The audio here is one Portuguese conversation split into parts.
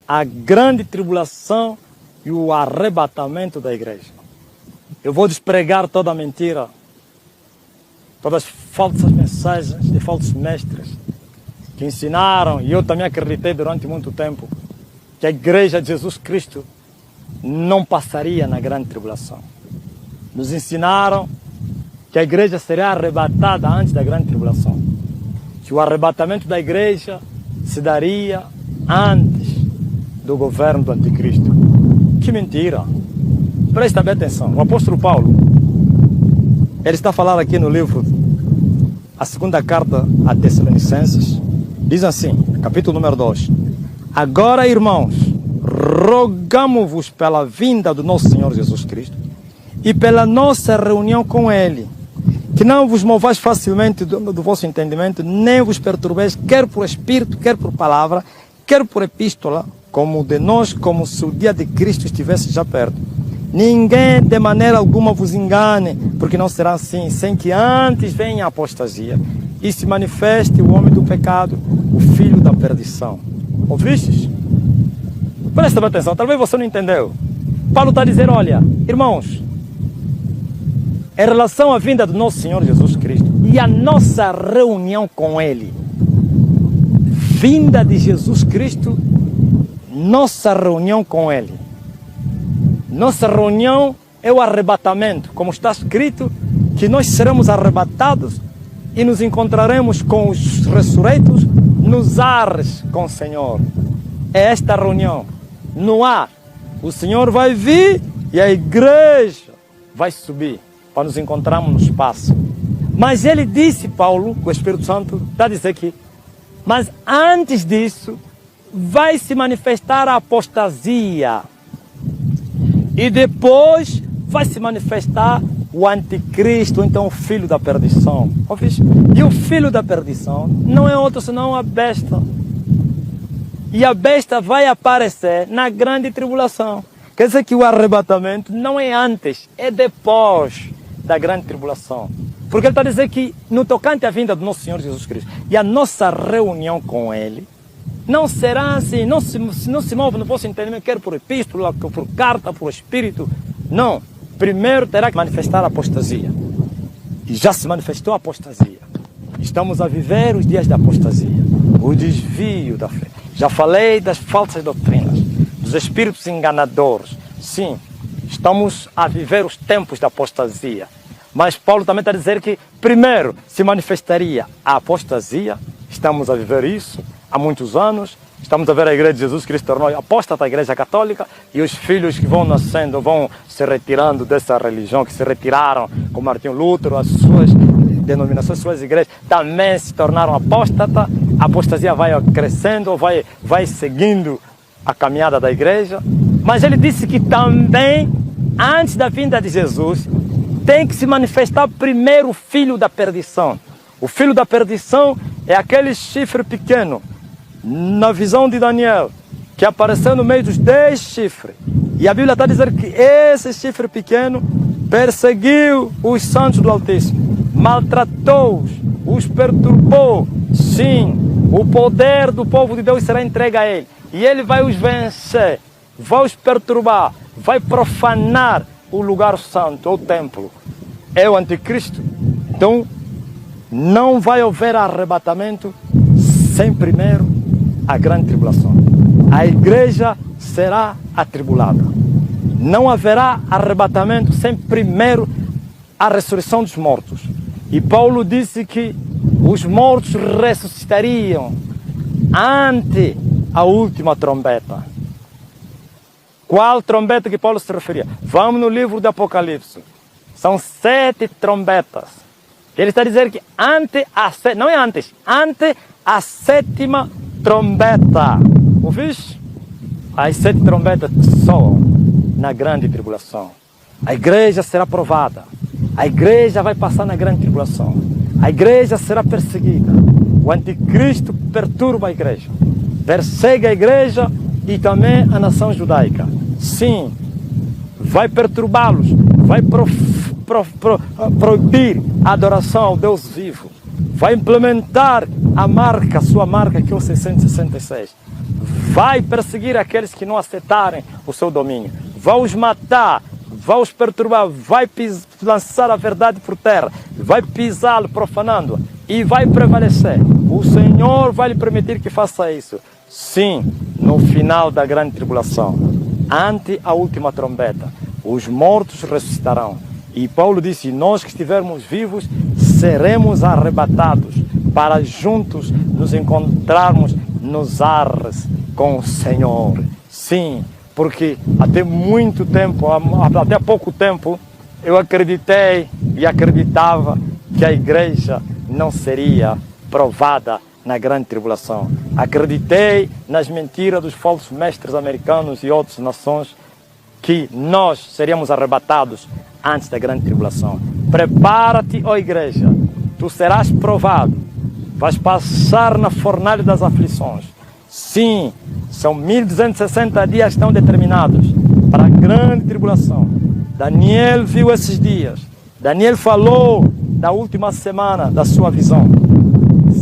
a grande tribulação e o arrebatamento da igreja. Eu vou despregar toda a mentira, todas as falsas mensagens de falsos mestres que ensinaram, e eu também acreditei durante muito tempo, que a igreja de Jesus Cristo não passaria na grande tribulação. Nos ensinaram que a igreja seria arrebatada antes da grande tribulação, que o arrebatamento da igreja se daria antes do governo do anticristo. Que mentira! Presta bem atenção. O apóstolo Paulo, ele está falando aqui no livro, a segunda carta a Tessalonicenses, diz assim, capítulo número 2: Agora, irmãos, rogamo-vos pela vinda do nosso Senhor Jesus Cristo e pela nossa reunião com Ele, que não vos movais facilmente do vosso entendimento, nem vos perturbeis, quer por espírito, quer por palavra, quer por epístola, como de nós, como se o dia de Cristo estivesse já perto. Ninguém de maneira alguma vos engane, porque não será assim, sem que antes venha a apostasia e se manifeste o homem do pecado, o filho da perdição. Ouvistes? Presta atenção, talvez você não entendeu. Paulo está dizendo, olha, irmãos, em relação à vinda do nosso Senhor Jesus Cristo e a nossa reunião com Ele, vinda de Jesus Cristo, nossa reunião com Ele. Nossa reunião é o arrebatamento, como está escrito, que nós seremos arrebatados e nos encontraremos com os ressurreitos nos ares com o Senhor. É esta reunião. No ar, o Senhor vai vir e a igreja vai subir para nos encontrarmos no espaço. Mas ele disse, Paulo, o Espírito Santo, está a dizer aqui, mas antes disso, vai se manifestar a apostasia. E depois vai se manifestar o anticristo, então o filho da perdição. E o filho da perdição não é outro senão a besta. E a besta vai aparecer na grande tribulação. Quer dizer que o arrebatamento não é antes, é depois da grande tribulação. Porque ele está dizendo que no tocante à vinda do nosso Senhor Jesus Cristo e a nossa reunião com Ele, não será assim, não se move no vosso entendimento, quer por epístola, quer por carta, por espírito. Não. Primeiro terá que manifestar a apostasia. E já se manifestou a apostasia. Estamos a viver os dias da apostasia, o desvio da fé. Já falei das falsas doutrinas, dos espíritos enganadores. Sim, estamos a viver os tempos da apostasia. Mas Paulo também está a dizer que primeiro se manifestaria a apostasia. Estamos a viver isso há muitos anos. Estamos a ver a igreja de Jesus Cristo tornou apóstata, a igreja católica, e os filhos que vão nascendo, vão se retirando dessa religião, que se retiraram com Martinho Lutero, as suas denominações, as suas igrejas, também se tornaram apóstata. A apostasia vai crescendo, vai seguindo a caminhada da igreja. Mas ele disse que também, antes da vinda de Jesus, tem que se manifestar primeiro o filho da perdição. O filho da perdição é aquele chifre pequeno, na visão de Daniel, que apareceu no meio dos 10 chifres. E a Bíblia está dizendo que esse chifre pequeno perseguiu os santos do Altíssimo, maltratou-os, os perturbou. Sim, o poder do povo de Deus será entregue a ele. E ele vai os vencer, vai os perturbar, vai profanar o lugar santo, o templo. É o anticristo. Então, não vai haver arrebatamento sem primeiro a grande tribulação. A igreja será atribulada. Não haverá arrebatamento sem primeiro a ressurreição dos mortos. E Paulo disse que os mortos ressuscitariam ante a última trombeta. Qual trombeta que Paulo se referia? Vamos no livro do Apocalipse. São 7 trombetas. Ele está dizendo que ante a sétima trombeta. Ouviste? As 7 trombetas soam na grande tribulação. A igreja será provada. A igreja vai passar na grande tribulação. A igreja será perseguida. O anticristo perturba a igreja. Persegue a igreja e também a nação judaica. Sim, vai perturbá-los. Vai proibir a adoração ao Deus vivo. Vai implementar a marca, sua marca, que é o 666. vai perseguir aqueles que não aceitarem o seu domínio, vai os matar, vai os perturbar, vai lançar a verdade por terra, vai pisá-lo, profanando, e vai prevalecer. O Senhor vai lhe permitir que faça isso. Sim, no final da grande tribulação, ante a última trombeta, os mortos ressuscitarão. E Paulo disse, nós que estivermos vivos, seremos arrebatados para juntos nos encontrarmos nos ares com o Senhor. Sim, porque até muito tempo, até pouco tempo, eu acreditei e acreditava que a igreja não seria provada na grande tribulação. Acreditei nas mentiras dos falsos mestres americanos e outras nações que nós seríamos arrebatados antes da grande tribulação. Prepara-te, ó igreja, tu serás provado, vais passar na fornalha das aflições. Sim, são 1260 dias que estão determinados para a grande tribulação. Daniel viu esses dias. Daniel falou da última semana da sua visão.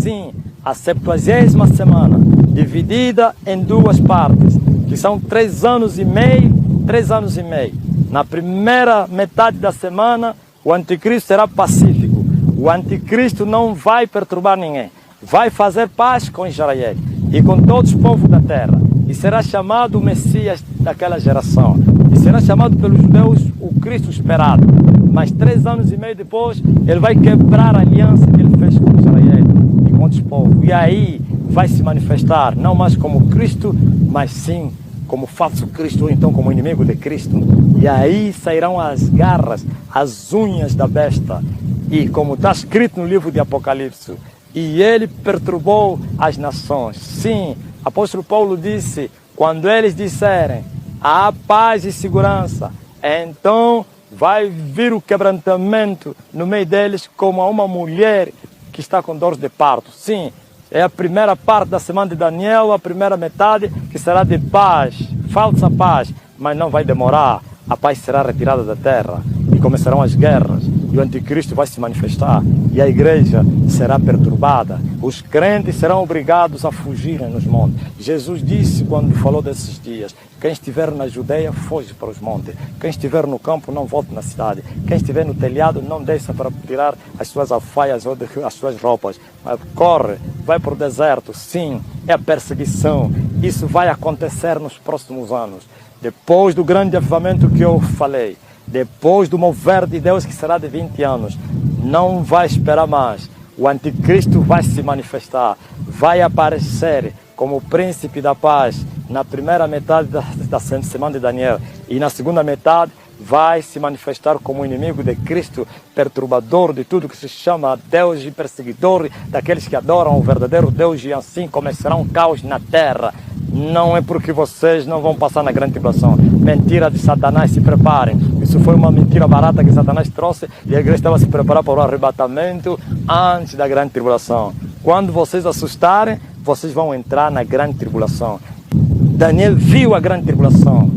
Sim, a 70ª semana, dividida em duas partes, que são 3 anos e meio, 3 anos e meio. Na primeira metade da semana, o anticristo será pacífico. O anticristo não vai perturbar ninguém. Vai fazer paz com Israel e com todos os povos da terra. E será chamado o Messias daquela geração. E será chamado pelos judeus o Cristo esperado. Mas 3 anos e meio depois, ele vai quebrar a aliança que ele fez com Israel e com outros povos. E aí vai se manifestar, não mais como Cristo, mas sim como falso Cristo, ou então como inimigo de Cristo. E aí sairão as garras, as unhas da besta. E como está escrito no livro de Apocalipse, e ele perturbou as nações. Sim, apóstolo Paulo disse, quando eles disserem, há paz e segurança, então vai vir o quebrantamento no meio deles como a uma mulher que está com dores de parto. Sim, é a primeira parte da semana de Daniel, a primeira metade que será de paz, falsa paz, mas não vai demorar. A paz será retirada da terra e começarão as guerras. E o anticristo vai se manifestar e a igreja será perturbada. Os crentes serão obrigados a fugirem nos montes. Jesus disse quando falou desses dias, quem estiver na Judeia, foge para os montes. Quem estiver no campo, não volte na cidade. Quem estiver no telhado, não desça para tirar as suas alfaias ou as suas roupas. Mas corre, vai para o deserto. Sim, é a perseguição. Isso vai acontecer nos próximos anos. Depois do grande avivamento que eu falei, depois do mover de Deus que será de 20 anos, não vai esperar mais. O anticristo vai se manifestar, vai aparecer como o príncipe da paz na primeira metade da semana de Daniel. E na segunda metade vai se manifestar como inimigo de Cristo, perturbador de tudo que se chama Deus e perseguidor daqueles que adoram o verdadeiro Deus, e assim começará um caos na terra. Não é porque vocês não vão passar na grande tribulação. Mentira de Satanás, se preparem. Isso foi uma mentira barata que Satanás trouxe e a igreja estava se preparando para o arrebatamento antes da grande tribulação. Quando vocês assustarem, vocês vão entrar na grande tribulação. Daniel viu a grande tribulação.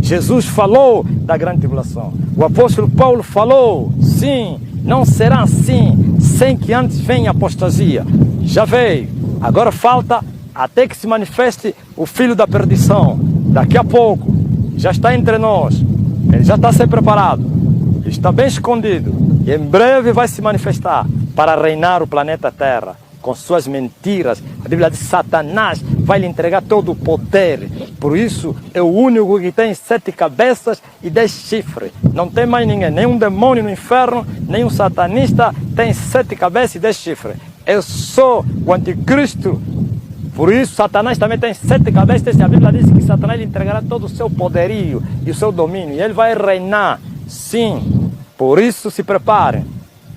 Jesus falou da grande tribulação. O apóstolo Paulo falou, sim, não será assim, sem que antes venha a apostasia. Já veio. Agora falta até que se manifeste o filho da perdição. Daqui a pouco, já está entre nós, ele já está a ser preparado, está bem escondido, e em breve vai se manifestar para reinar o planeta Terra, com suas mentiras. A Bíblia diz que Satanás vai lhe entregar todo o poder, por isso é o único que tem 7 cabeças e 10 chifres, não tem mais ninguém, nenhum demônio no inferno, nenhum satanista tem 7 cabeças e 10 chifres, é só o anticristo. Por isso, Satanás também tem 7 cabeças, e a Bíblia diz que Satanás lhe entregará todo o seu poderio e o seu domínio, e ele vai reinar, sim. Por isso, se preparem.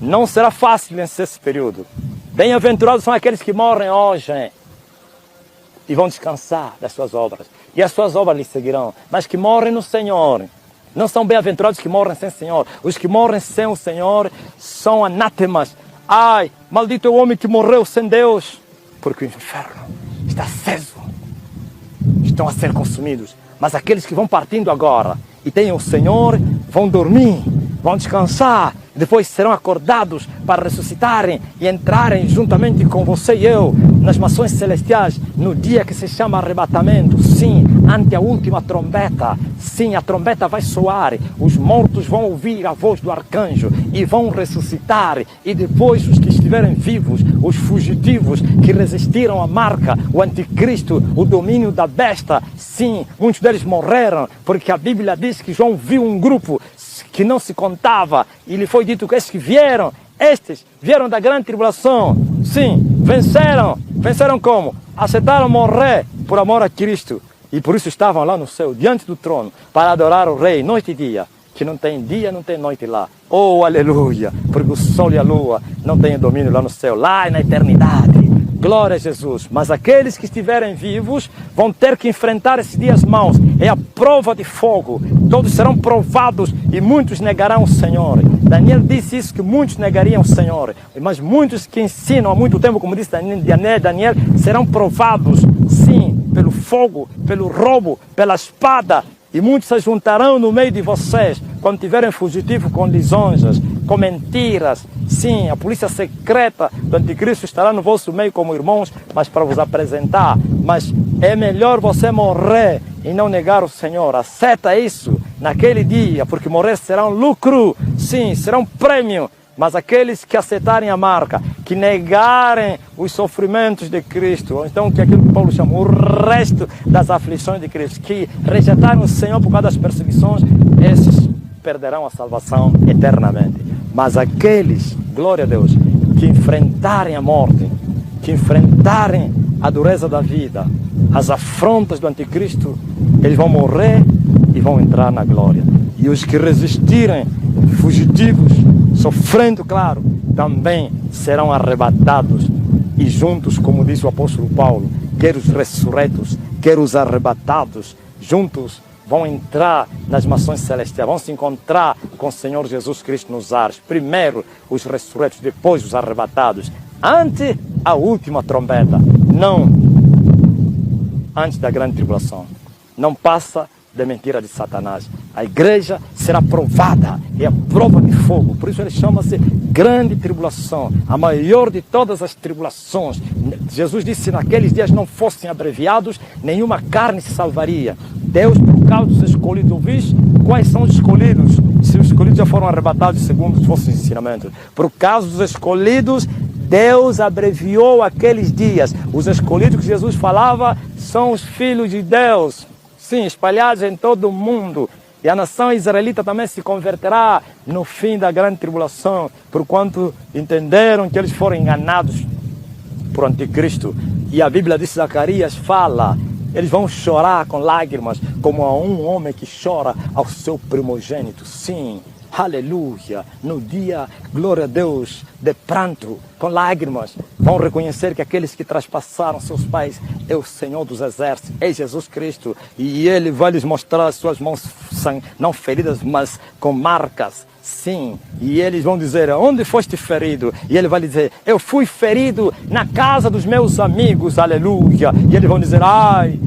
Não será fácil vencer esse período. Bem-aventurados são aqueles que morrem hoje e vão descansar das suas obras, e as suas obras lhe seguirão, mas que morrem no Senhor. Não são bem-aventurados que morrem sem Senhor. Os que morrem sem o Senhor são anátemas. Ai, maldito é o homem que morreu sem Deus, porque o inferno está aceso, estão a ser consumidos. Mas aqueles que vão partindo agora e têm o Senhor, vão dormir, vão descansar, depois serão acordados para ressuscitarem e entrarem juntamente com você e eu nas mansões celestiais no dia que se chama arrebatamento. Sim, ante a última trombeta. Sim, a trombeta vai soar, os mortos vão ouvir a voz do arcanjo e vão ressuscitar, e depois os que estiverem vivos, os fugitivos que resistiram à marca, o anticristo, o domínio da besta, sim, muitos deles morreram, porque a Bíblia diz que João viu um grupo que não se contava, e lhe foi dito que estes vieram da grande tribulação, sim, venceram como? Aceitaram morrer por amor a Cristo, e por isso estavam lá no céu, diante do trono, para adorar o Rei, noite e dia, que não tem dia, não tem noite lá. Oh, aleluia, porque o sol e a lua não têm domínio lá no céu, lá na eternidade. Glória a Jesus. Mas aqueles que estiverem vivos vão ter que enfrentar esses dias maus. É a prova de fogo. Todos serão provados e muitos negarão o Senhor. Daniel disse isso, que muitos negariam o Senhor. Mas muitos que ensinam há muito tempo, como disse Daniel, serão provados, sim, pelo fogo, pelo roubo, pela espada. E muitos se juntarão no meio de vocês, quando tiverem fugitivo com lisonjas, com mentiras. Sim, a polícia secreta do anticristo estará no vosso meio como irmãos, mas para vos apresentar. Mas é melhor você morrer e não negar o Senhor. Aceita isso naquele dia, porque morrer será um lucro. Sim, será um prêmio. Mas aqueles que aceitarem a marca, que negarem os sofrimentos de Cristo, ou então que aquilo que Paulo chamou o resto das aflições de Cristo, que rejeitarem o Senhor por causa das perseguições, esses perderão a salvação eternamente. Mas aqueles, glória a Deus, que enfrentarem a morte, que enfrentarem a dureza da vida, as afrontas do anticristo, eles vão morrer e vão entrar na glória. E os que resistirem, fugitivos, sofrendo, claro, também serão arrebatados. E juntos, como diz o apóstolo Paulo, quer os ressurretos, quer os arrebatados, juntos vão entrar nas mansões celestiais, vão se encontrar com o Senhor Jesus Cristo nos ares. Primeiro os ressurretos, depois os arrebatados, ante a última trombeta, não antes da grande tribulação. Não passa de mentira de Satanás. A igreja será provada, é a prova de fogo, por isso ele chama-se grande tribulação, a maior de todas as tribulações. Jesus disse: se naqueles dias não fossem abreviados, nenhuma carne se salvaria. Deus, por causa dos escolhidos, ouvis quais são os escolhidos? Se os escolhidos já foram arrebatados segundo os vossos ensinamentos. Por causa dos escolhidos, Deus abreviou aqueles dias. Os escolhidos que Jesus falava são os filhos de Deus, sim, espalhados em todo o mundo. E a nação israelita também se converterá no fim da grande tribulação, porquanto entenderam que eles foram enganados por anticristo. E a Bíblia de Zacarias fala: eles vão chorar com lágrimas, como a um homem que chora ao seu primogênito. Sim, aleluia. No dia, glória a Deus, de pranto, com lágrimas, vão reconhecer que aqueles que traspassaram seus pais é o Senhor dos exércitos, é Jesus Cristo. E Ele vai lhes mostrar as suas mãos não feridas, mas com marcas. Sim, e eles vão dizer: onde foste ferido? E ele vai dizer: eu fui ferido na casa dos meus amigos, aleluia. E eles vão dizer: ai,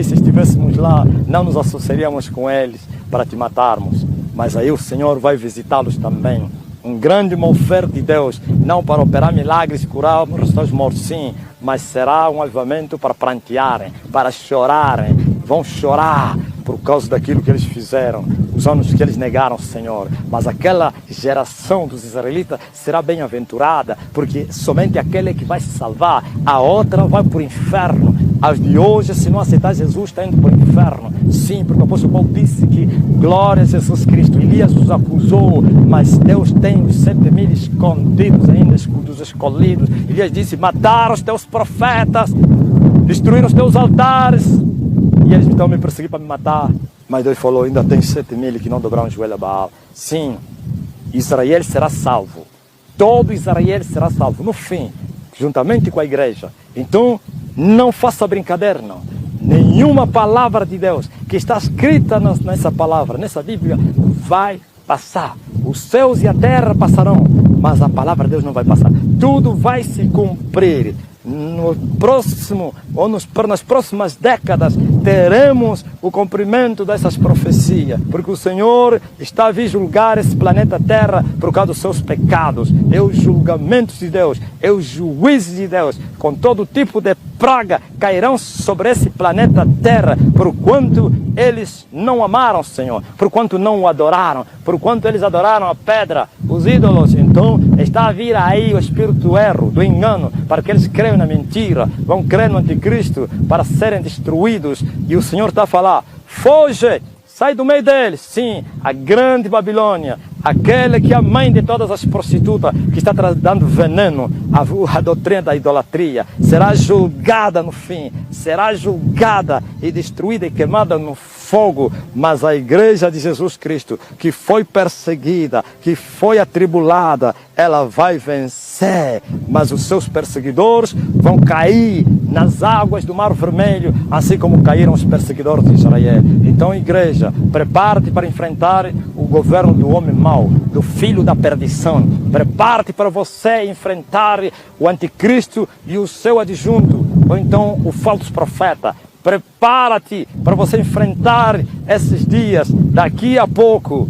se estivéssemos lá, não nos associaríamos com eles para te matarmos. Mas aí o Senhor vai visitá-los também. Um grande mover de Deus, não para operar milagres e curar os mortos, sim, mas será um avivamento para prantearem, para chorarem. Vão chorar por causa daquilo que eles fizeram, os anos que eles negaram o Senhor. Mas aquela geração dos israelitas será bem-aventurada, porque somente aquele que vai se salvar, a outra vai para o inferno. As de hoje, se não aceitar Jesus, está indo para o inferno. Sim, porque o apóstolo Paulo disse que glória a Jesus Cristo. Elias os acusou, mas Deus tem os 7.000 escondidos ainda, dos escolhidos. Elias disse: mataram os teus profetas, destruíram os teus altares, e eles então me perseguiram para me matar. Mas Deus falou: ainda tem 7.000 que não dobraram o joelho a Baal. Sim, Israel será salvo. Todo Israel será salvo no fim, juntamente com a igreja. Então, não faça brincadeira, não. Nenhuma palavra de Deus que está escrita nessa palavra, nessa Bíblia, vai passar. Os céus e a terra passarão, mas a palavra de Deus não vai passar. Tudo vai se cumprir. no próximo ou nas próximas décadas teremos o cumprimento dessas profecias, porque o Senhor está a vir julgar esse planeta Terra por causa dos seus pecados. É os julgamentos de Deus, é os juízos de Deus, com todo tipo de praga cairão sobre esse planeta Terra, por quanto eles não amaram o Senhor, por quanto não o adoraram, por quanto eles adoraram a pedra, os ídolos. Então está a vir aí o espírito do erro, do engano, para que eles creiam na mentira, vão crer no anticristo para serem destruídos. E o Senhor está a falar: foge, sai do meio deles. Sim, a grande Babilônia, aquela que é a mãe de todas as prostitutas, que está dando veneno à doutrina da idolatria, será julgada no fim, será julgada e destruída e queimada no fogo. Mas a igreja de Jesus Cristo, que foi perseguida, que foi atribulada, ela vai vencer. Mas os seus perseguidores vão cair nas águas do Mar Vermelho, assim como caíram os perseguidores de Israel. Então, igreja, prepare-te para enfrentar o governo do homem mau, do filho da perdição. Prepare-te para você enfrentar o anticristo e o seu adjunto, ou então o falso profeta. Prepara-te para você enfrentar esses dias. Daqui a pouco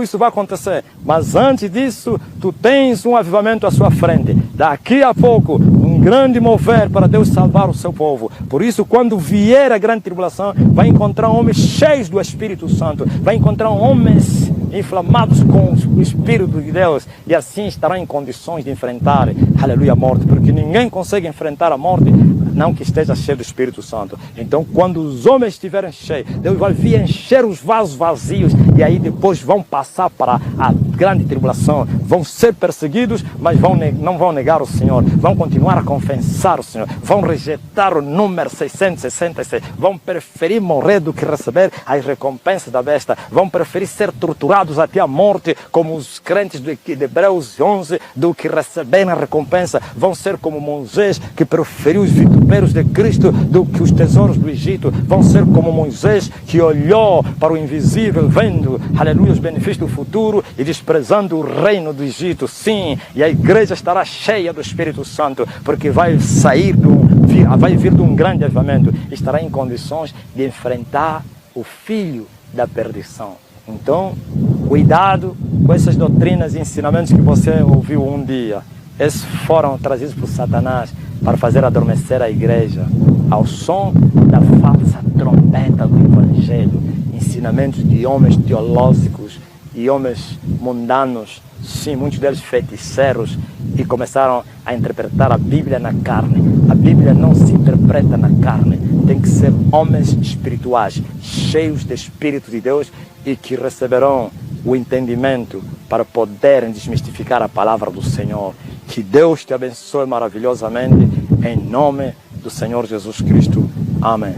isso vai acontecer. Mas antes disso, tu tens um avivamento à sua frente. Daqui a pouco, um grande mover para Deus salvar o seu povo. Por isso, quando vier a grande tribulação, vai encontrar homens cheios do Espírito Santo. Vai encontrar homens inflamados com o Espírito de Deus. E assim estarão em condições de enfrentar, aleluia, a morte. Porque ninguém consegue enfrentar a morte não que esteja cheio do Espírito Santo. Então, quando os homens estiverem cheios, Deus vai vir encher os vasos vazios, e aí depois vão passar para a grande tribulação, vão ser perseguidos, mas não vão negar o Senhor, vão continuar a confessar o Senhor, vão rejeitar o número 666, vão preferir morrer do que receber as recompensas da besta, vão preferir ser torturados até a morte, como os crentes de Hebreus 11, do que receber a recompensa. Vão ser como Moisés, que preferiu os vitupérios de Cristo do que os tesouros do Egito. Vão ser como Moisés, que olhou para o invisível, vendo, aleluia, os benefícios do futuro e desprezando o reino do Egito. Sim, e a igreja estará cheia do Espírito Santo, porque vai vir de um grande avivamento, estará em condições de enfrentar o filho da perdição. Então, cuidado com essas doutrinas e ensinamentos que você ouviu um dia. Esses foram trazidos por Satanás para fazer adormecer a igreja ao som da falsa trombeta do Evangelho. Ensinamentos de homens teológicos e homens mundanos, sim, muitos deles feiticeiros, e começaram a interpretar a Bíblia na carne. A Bíblia não se interpreta na carne. Tem que ser homens espirituais, cheios de Espírito de Deus, e que receberão o entendimento para poderem desmistificar a palavra do Senhor. Que Deus te abençoe maravilhosamente, em nome do Senhor Jesus Cristo. Amém.